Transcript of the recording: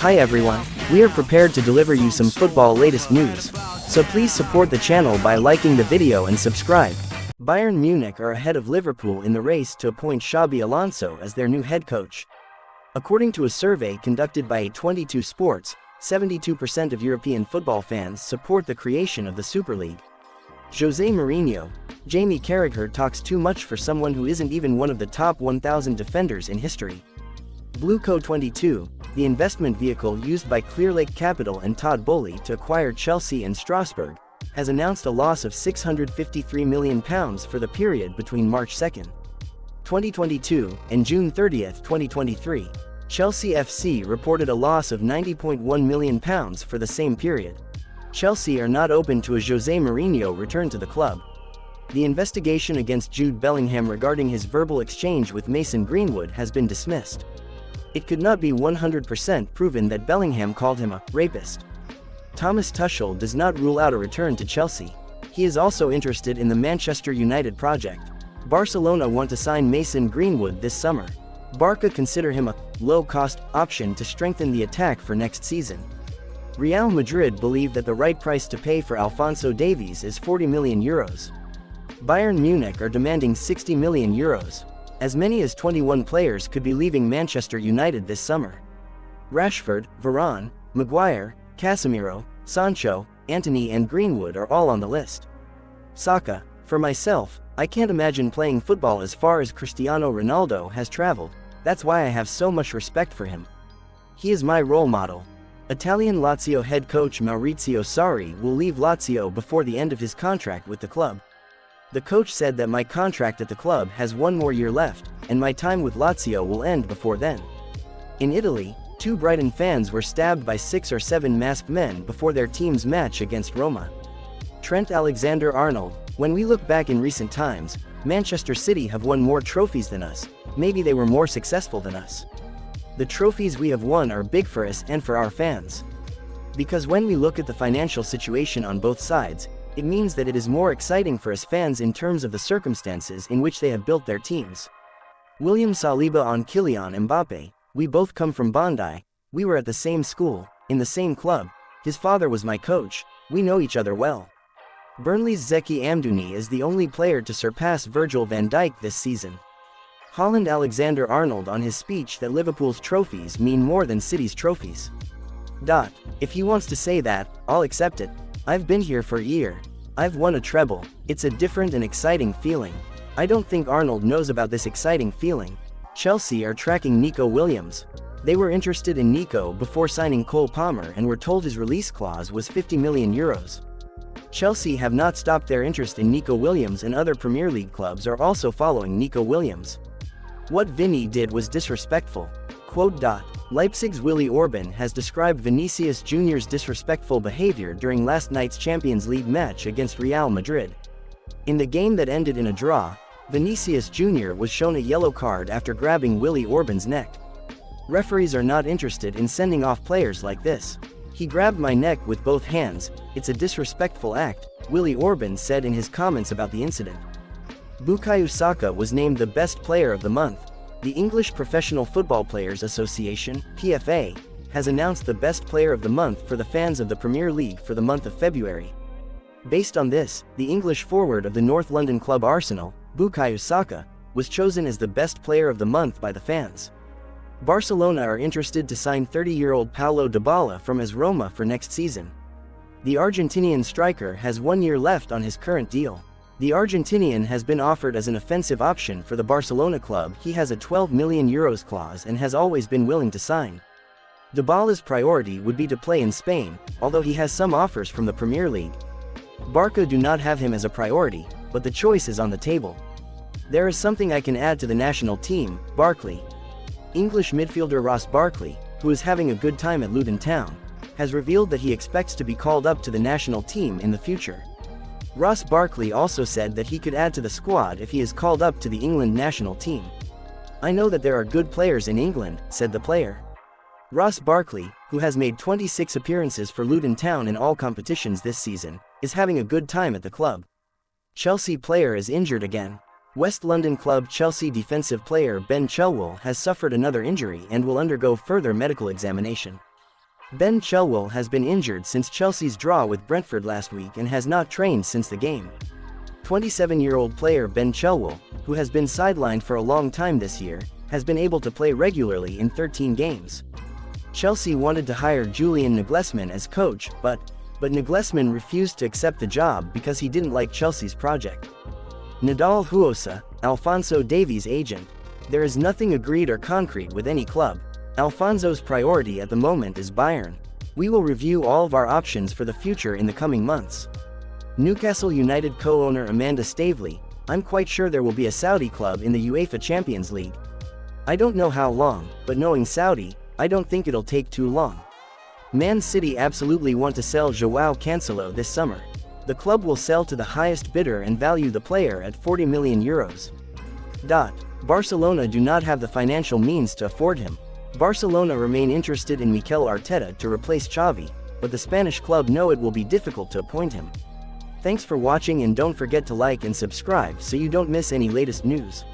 Hi everyone, we are prepared to deliver you some football latest news. So please support the channel by liking the video and subscribe. Bayern Munich are ahead of Liverpool in the race to appoint Xabi Alonso as their new head coach. According to a survey conducted by A22 Sports, 72% of European football fans support the creation of the Super League. Jose Mourinho, Jamie Carragher talks too much for someone who isn't even one of the top 1,000 defenders in history. Blueco22, the investment vehicle used by Clearlake Capital and Todd Boehly to acquire Chelsea and Strasbourg, has announced a loss of £653 million for the period between March 2, 2022 and June 30, 2023. Chelsea FC reported a loss of £90.1 million for the same period. Chelsea are not open to a Jose Mourinho return to the club. The investigation against Jude Bellingham regarding his verbal exchange with Mason Greenwood has been dismissed. It could not be 100% proven that Bellingham called him a rapist. Thomas Tuchel does not rule out a return to Chelsea. He is also interested in the Manchester United project. Barcelona want to sign Mason Greenwood this summer. Barca consider him a low-cost option to strengthen the attack for next season. Real Madrid believe that the right price to pay for Alphonso Davies is €40 million. Bayern Munich are demanding €60 million. As many as 21 players could be leaving Manchester United this summer. Rashford, Varane, Maguire, Casemiro, Sancho, Antony and Greenwood are all on the list. Saka, for myself, I can't imagine playing football as far as Cristiano Ronaldo has traveled. That's why I have so much respect for him. He is my role model. Italian Lazio head coach Maurizio Sarri will leave Lazio before the end of his contract with the club. The coach said that my contract at the club has one more year left, and my time with Lazio will end before then. In Italy, 2 Brighton fans were stabbed by 6 or 7 masked men before their team's match against Roma. Trent Alexander-Arnold, when we look back in recent times, Manchester City have won more trophies than us. Maybe they were more successful than us. The trophies we have won are big for us and for our fans. Because when we look at the financial situation on both sides, it means that it is more exciting for us fans in terms of the circumstances in which they have built their teams. William Saliba on Kylian Mbappe, we both come from Bondi, we were at the same school, in the same club, his father was my coach, we know each other well. Burnley's Zeki Amdouni is the only player to surpass Virgil van Dijk this season. Holland Alexander-Arnold on his speech that Liverpool's trophies mean more than City's trophies. If he wants to say that, I'll accept it. I've been here for a year. I've won a treble. It's a different and exciting feeling. I don't think Arnold knows about this exciting feeling. Chelsea are tracking Nico Williams. They were interested in Nico before signing Cole Palmer and were told his release clause was €50 million. Chelsea have not stopped their interest in Nico Williams, and other Premier League clubs are also following Nico Williams. What Vinny did was disrespectful. Leipzig's Willy Orban has described Vinicius Jr.'s disrespectful behavior during last night's Champions League match against Real Madrid. In the game that ended in a draw, Vinicius Jr. was shown a yellow card after grabbing Willy Orban's neck. Referees are not interested in sending off players like this. He grabbed my neck with both hands, it's a disrespectful act, Willy Orban said in his comments about the incident. Bukayo Saka was named the best player of the month. The English Professional Football Players Association, PFA, has announced the best player of the month for the fans of the Premier League for the month of February. Based on this, the English forward of the North London club Arsenal, Bukayo Saka, was chosen as the best player of the month by the fans. Barcelona are interested to sign 30-year-old Paulo Dybala from AS Roma for next season. The Argentinian striker has 1 year left on his current deal. The Argentinian has been offered as an offensive option for the Barcelona club. He has a €12 million clause and has always been willing to sign. Dybala's priority would be to play in Spain, although he has some offers from the Premier League. Barca do not have him as a priority, but the choice is on the table. There is something I can add to the national team, Barkley. English midfielder Ross Barkley, who is having a good time at Luton Town, has revealed that he expects to be called up to the national team in the future. Ross Barkley also said that he could add to the squad if he is called up to the England national team. I know that there are good players in England, said the player. Ross Barkley, who has made 26 appearances for Luton Town in all competitions this season, is having a good time at the club. Chelsea player is injured again. West London club Chelsea defensive player Ben Chilwell has suffered another injury and will undergo further medical examination. Ben Chilwell has been injured since Chelsea's draw with Brentford last week and has not trained since the game. 27-year-old player Ben Chilwell, who has been sidelined for a long time this year, has been able to play regularly in 13 games. Chelsea wanted to hire Julian Nagelsmann as coach, but Nagelsmann refused to accept the job because he didn't like Chelsea's project. Nadal Huosa, Alphonso Davies' agent: there is nothing agreed or concrete with any club. Alfonso's priority at the moment is Bayern. We will review all of our options for the future in the coming months. Newcastle United co-owner Amanda Staveley: I'm quite sure there will be a Saudi club in the UEFA Champions League. I don't know how long, but knowing Saudi, I don't think it'll take too long. Man City absolutely want to sell João Cancelo this summer. The club will sell to the highest bidder and value the player at €40 million. Barcelona do not have the financial means to afford him. Barcelona remain interested in Mikel Arteta to replace Xavi, but the Spanish club know it will be difficult to appoint him. Thanks for watching, and don't forget to like and subscribe so you don't miss any latest news.